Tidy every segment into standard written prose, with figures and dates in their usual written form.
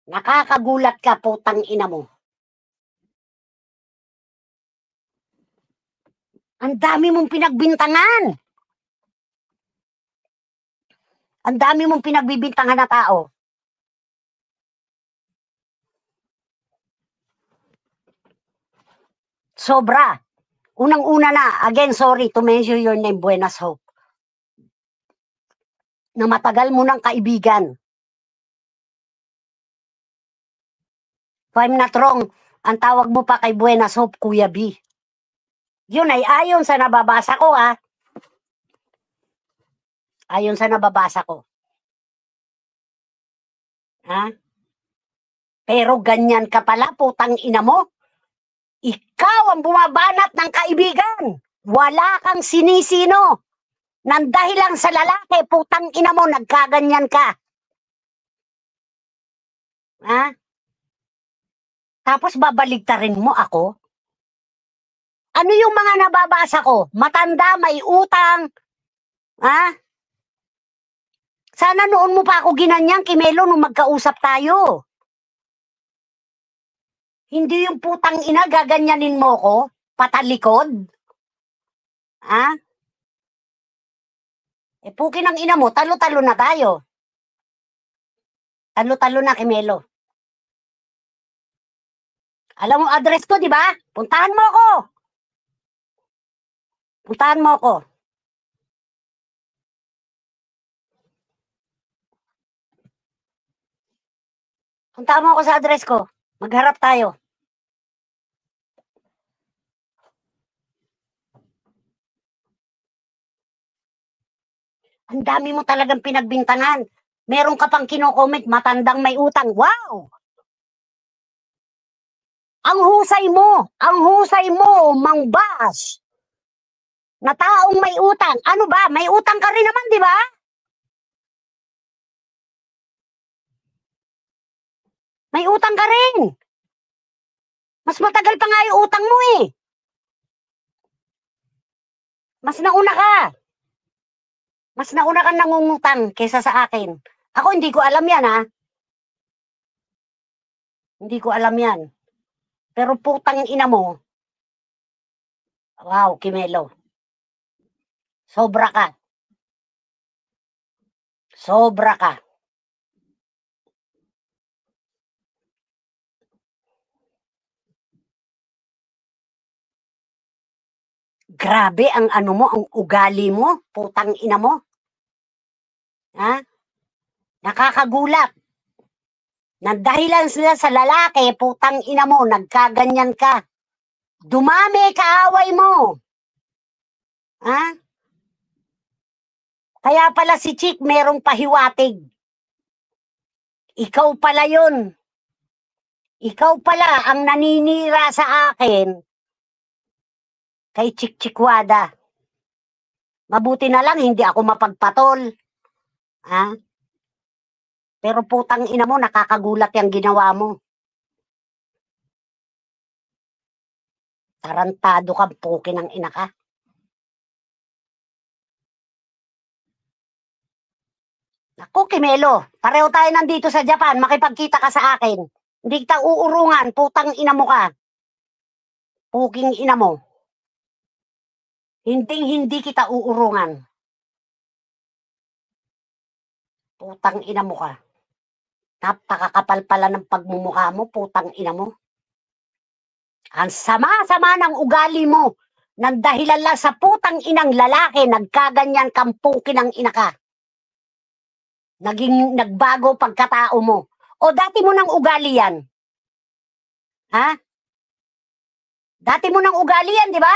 Nakakagulat ka, putang ina mo. Ang dami mong pinagbintangan. Ang dami mong pinagbibintangan na tao. Sobra. Unang-una na, again, sorry to mention your name, Buenas Hope, na matagal mo ng kaibigan. If I'm not wrong, ang tawag mo pa kay Buenas Hope, Kuya B. Yun ay ayon sa nababasa ko, ha? Ayon sa nababasa ko. Ha? Pero ganyan ka pala, putang ina mo. Ikaw ang bumabanat ng kaibigan. Wala kang sinisino. Nang dahil lang sa lalaki, putang ina mo, nagkaganyan ka. Ha? Tapos babaligtarin mo ako? Ano yung mga nababasa ko? Matanda, may utang. Ha? Sana noon mo pa ako ginanyang, Kimelo, nung magkausap tayo. Hindi yung putang ina, gaganyanin mo ko? Patalikod? Ha? Puki ng ina mo, talo-talo na tayo. Talo-talo na, Kimelo. Alam mo address ko, di ba? Puntahan mo ako. Puntahan mo ako. Puntahan mo ako sa address ko. Magharap tayo. Ang dami mo talagang pinagbintangan. Meron ka pang kino-comment, matandang may utang. Wow! Ang husay mo, Mang Bash. Na taong may utang. Ano ba? May utang ka rin naman, di ba? May utang ka rin. Mas matagal pa nga yung utang mo eh. Mas nauna ka. Mas nauna kang nangungutang kaysa sa akin. Ako hindi ko alam yan, ha? Hindi ko alam yan. Pero putang ina mo. Wow, Kimelo. Sobra ka. Sobra ka. Grabe ang ano mo, ang ugali mo, putang ina mo. Ha? Nakakagulat. Nagdahilan sila sa lalaki, putang ina mo, nagkaganyan ka. Dumami kaaway mo. Ha? Kaya pala si Chick merong pahiwatig. Ikaw pala yun. Ikaw pala ang naninira sa akin kay Chick Chickwada. Mabuti na lang hindi ako mapagpatol. Ha? Pero putang ina mo, nakakagulat yung ginawa mo. Tarantado ka, puki ng ina ka. Naku, Kimelo, pareho tayo nandito sa Japan, makipagkita ka sa akin. Hindi kita uurungan, putang ina mo ka. Puking ina mo. Hindi kita uurungan. Putang ina mo ka. Napakakapal pala ng pagmumukha mo, putang ina mo. Ang sama-sama ng ugali mo. Nang dahilan lang sa putang inang lalaki, nagkaganyan kang puki ng ina ka. Nagbago pagkatao mo. O dati mo nang ugali yan? Ha? Dati mo nang ugali yan, di ba?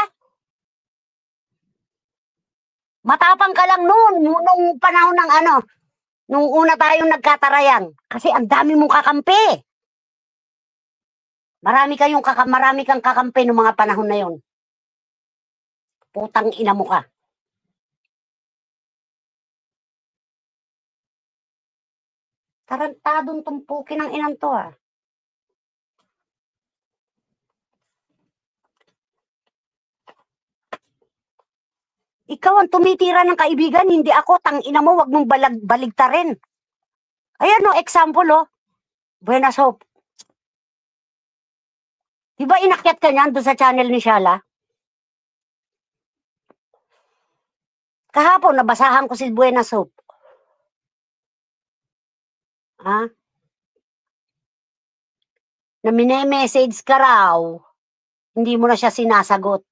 Matapang ka lang noon, nung panahon ng ano, nung una tayong nagkatarayan. Kasi ang dami mong kakampi. Marami kang kakampi ng mga panahon na yon. Putang ina mo ka. Tarantadong tumpukin ng inang to, ha. Ikaw ang tumitira ng kaibigan, hindi ako. Tang ina mo, wag mong baligtarin. Ayan o, example o. Buenas Hope. Di ba inakyat ka niyan doon sa channel ni Shala? Kahapon, nabasahan ko si Buenas Hope. Ha? Na message ka raw, hindi mo na siya sinasagot.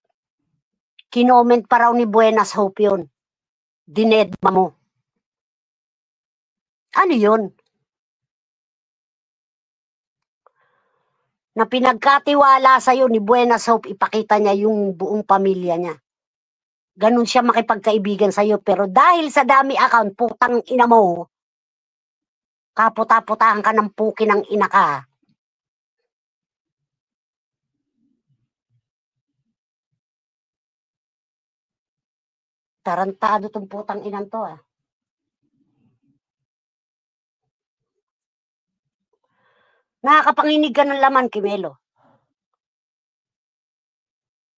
Kinoment pa raw ni Buenas Hope yun. Dinedma mo. Ano yun? Na pinagkatiwala sa'yo ni Buenas Hope, ipakita niya yung buong pamilya niya. Ganun siya makipagkaibigan sa'yo, pero dahil sa dami account, putang ina mo, kaputa-putahan ka ng puki ng ina ka. Tarantado tong putang inang to ah. Nakakapanginig ka ng laman, Kimelo.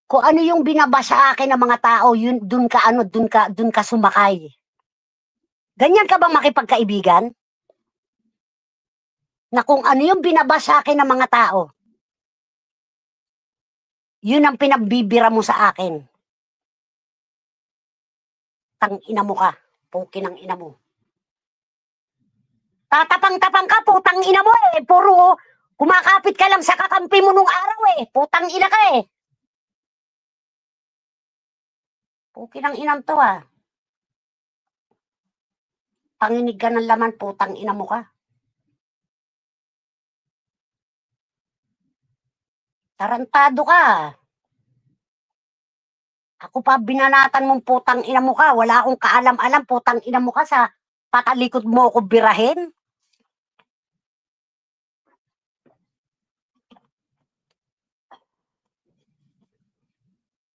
Kung ano yung binaba sa akin ng mga tao, yun dun ka sumakay. Ganyan ka bang makipagkaibigan? Na kung ano yung binaba sa akin ng mga tao, yun ang pinagbibira mo sa akin. Tang ina mo ka, puki ng ina mo. Tatapang-tapang ka, putang ina mo eh. Puro kumakapit ka lang sa kakampi mo nung araw eh. Putang ina ka eh. Puki ng inang to ah. Panginig ka ng laman, putang ina mo ka. Tarantado ka. Ako pa binanatan mong putang ina mo ka. Wala akong kaalam-alam, putang ina mo ka sa patalikod mo ako birahin.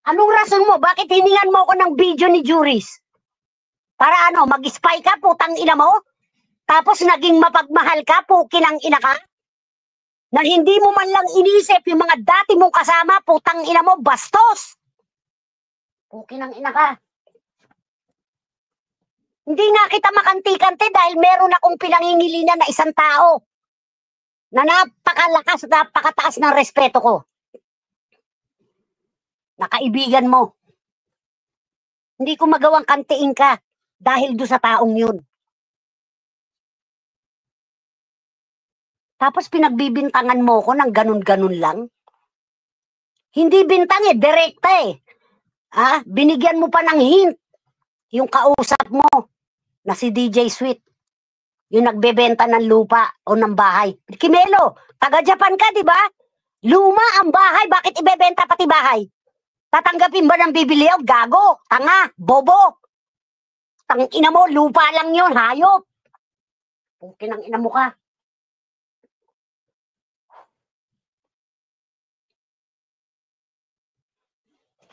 Anong rason mo? Bakit hiningan mo ako ng video ni Juris? Para ano, mag-spy ka, putang ina mo? Tapos naging mapagmahal ka, puki ng ina ka? Na hindi mo man lang inisip yung mga dati mong kasama, putang ina mo, bastos! Puki ng ina ka. Hindi nga kita makanti-kante dahil meron akong pinangingilinan na isang tao na napakalakas, napakataas ng respeto ko. Nakaibigan mo. Hindi ko magawang kantiin ka dahil do sa taong yun. Tapos pinagbibintangan mo ko ng ganun-ganun lang. Hindi bintang eh, direkta eh. Binigyan mo pa ng hint yung kausap mo na si DJ Sweet. Yung nagbebenta ng lupa o ng bahay. Kimelo, taga-Japan ka, di ba? Luma ang bahay, bakit ibebenta pati bahay? Tatanggapin ba ng bibili o gago? Tanga, bobo. Tang ina mo, lupa lang yun, hayop. Pukin ang ina mo ka.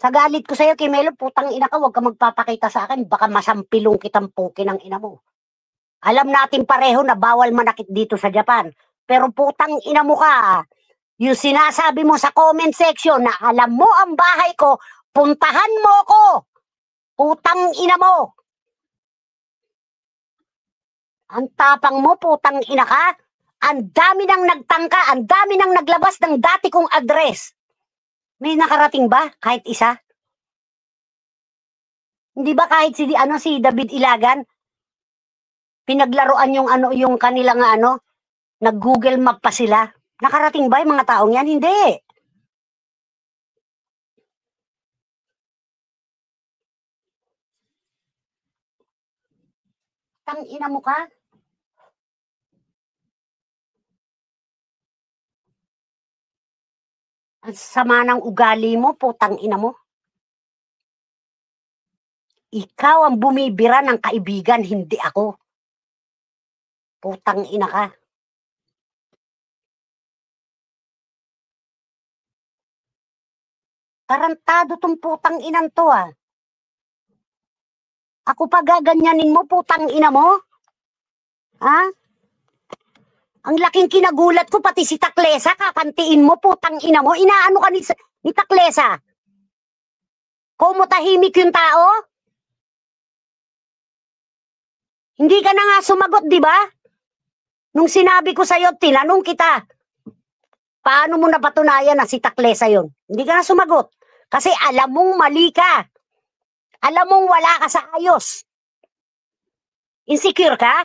Sa galit ko sa'yo, Kimelo, putang ina ka, huwag ka magpapakita sa akin, baka masampilong kitang pukin ang ina mo. Alam natin pareho na bawal manakit dito sa Japan. Pero putang ina mo ka, yung sinasabi mo sa comment section na alam mo ang bahay ko, puntahan mo ko. Putang ina mo. Ang tapang mo, putang ina ka. Ang dami nang nagtangka, ang dami nang naglabas ng dati kong address. May nakarating ba? Kahit isa? Hindi ba kahit si David Ilagan, pinaglaruan yung kanilang nag-Google Map pa sila? Nakarating ba yung mga taong yan? Hindi. Tang ina mo ka? Ang sama ng ugali mo, putang ina mo. Ikaw ang bumibira ng kaibigan, hindi ako. Putang ina ka. Tarantado tong putang inan to ah. Ako pa gaganyanin mo, putang ina mo? Ha? Ang laking kinagulat ko, pati si Taklesa, kakantiin mo, putang ina mo. Inaano ka ni Taklesa? Kung mo tahimik yung tao? Hindi ka na nga sumagot, di ba? Nung sinabi ko sa'yo, tinanong kita, paano mo napatunayan na si Taklesa yun? Hindi ka na sumagot. Kasi alam mong mali ka. Alam mong wala ka sa ayos. Insecure ka?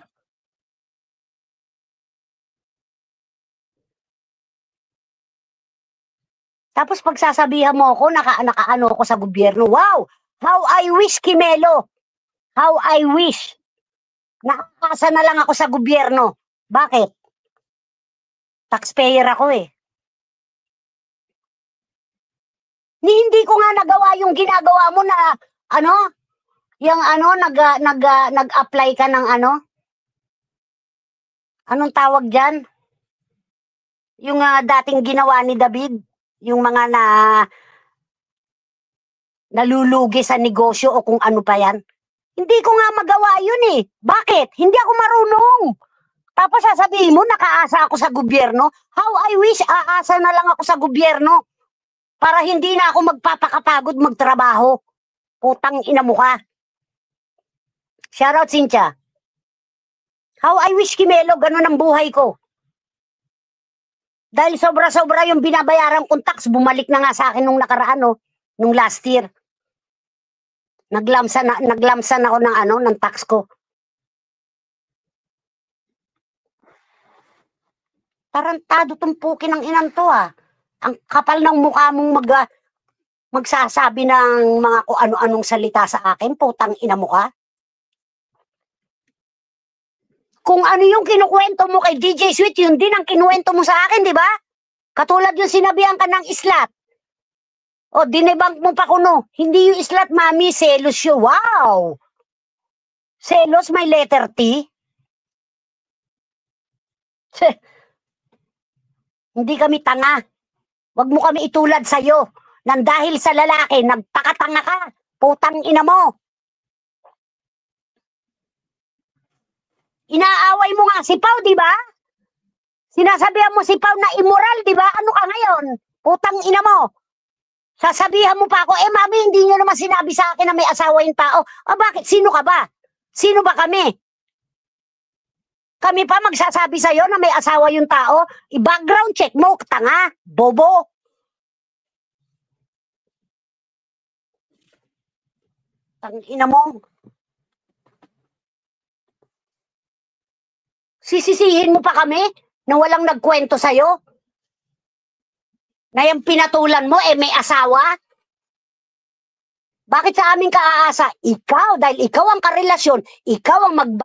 Tapos pagsasabihan mo ako, nakaano ako sa gobyerno. Wow! How I wish, Kimelo. How I wish. Nakakasa na lang ako sa gobyerno. Bakit? Taxpayer ako eh. Hindi ko nga nagawa yung ginagawa mo na, nag-apply ka ng anong tawag dyan? Yung dating ginawa ni David, yung mga nalulugi sa negosyo o kung ano pa yan. Hindi ko nga magawa yun eh. Bakit? Hindi ako marunong. Tapos sasabihin mo, nakaasa ako sa gobyerno. How I wish aasa na lang ako sa gobyerno para hindi na ako magpapakapagod magtrabaho. Putang ina mo ka. Shoutout, Cynthia. How I wish, Kimelo, ganun ang buhay ko. Dahil sobra-sobra yung binabayaran kong tax, bumalik na nga sa akin nung nakaraan, nung last year. Naglamsan ako ng tax ko. Tarantado tong puki ng inan to Ang kapal ng mukha mong magsasabi ng mga kung ano-anong salita sa akin, putang ina mo ka. Kung ano yung kinukwento mo kay DJ Sweet, yun din ang kinuwento mo sa akin, di ba? Katulad yung sinabihan ka ng islat. O, dinebank mo pa kuno. Hindi yung islat, mami, selos yun. Wow! Selos, may letter T? Hindi kami tanga. Wag mo kami itulad sa'yo. Nang dahil sa lalaki, nagpakatanga ka. Putang ina mo. Inaaway mo nga si Pao, di ba? Sinasabihan mo si Pao na immoral, di ba? Ano ka ngayon? Putang ina mo. Sasabihan mo pa ako, mami, hindi nyo naman sinabi sa akin na may asawa yung tao. Bakit? Sino ka ba? Sino ba kami? Kami pa magsasabi sa'yo na may asawa yung tao? I-background check mo, tanga, bobo. Tangina mo. Sisisihin mo pa kami na walang nagkwento sa'yo? Na yung pinatulan mo, may asawa? Bakit sa aming kaaasa? Ikaw, dahil ikaw ang karelasyon, ikaw ang